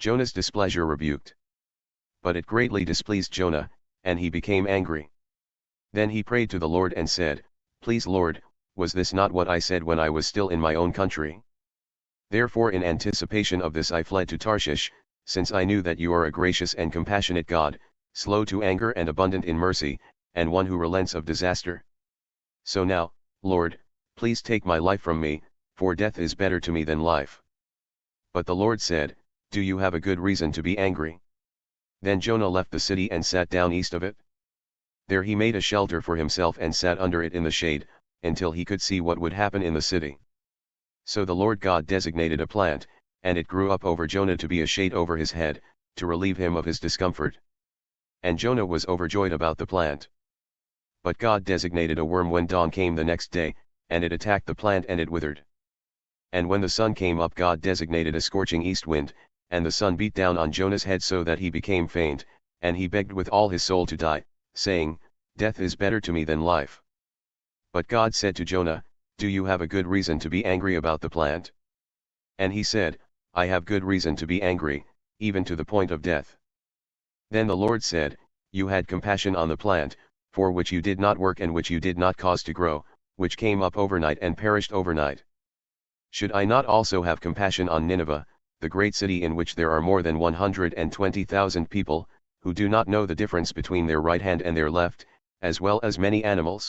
Jonah's displeasure rebuked. But it greatly displeased Jonah, and he became angry. Then he prayed to the Lord and said, Please Lord, was this not what I said when I was still in my own country? Therefore in anticipation of this I fled to Tarshish, since I knew that you are a gracious and compassionate God, slow to anger and abundant in mercy, and one who relents of disaster. So now, Lord, please take my life from me, for death is better to me than life. But the Lord said, Do you have a good reason to be angry? Then Jonah left the city and sat down east of it. There he made a shelter for himself and sat under it in the shade, until he could see what would happen in the city. So the Lord God designated a plant, and it grew up over Jonah to be a shade over his head, to relieve him of his discomfort. And Jonah was overjoyed about the plant. But God designated a worm when dawn came the next day, and it attacked the plant and it withered. And when the sun came up God designated a scorching east wind, and the sun beat down on Jonah's head so that he became faint, and he begged with all his soul to die, saying, Death is better to me than life. But God said to Jonah, Do you have a good reason to be angry about the plant? And he said, I have good reason to be angry, even to the point of death. Then the Lord said, You had compassion on the plant, for which you did not work and which you did not cause to grow, which came up overnight and perished overnight. Should I not also have compassion on Nineveh, the great city in which there are more than 120,000 people, who do not know the difference between their right hand and their left, as well as many animals?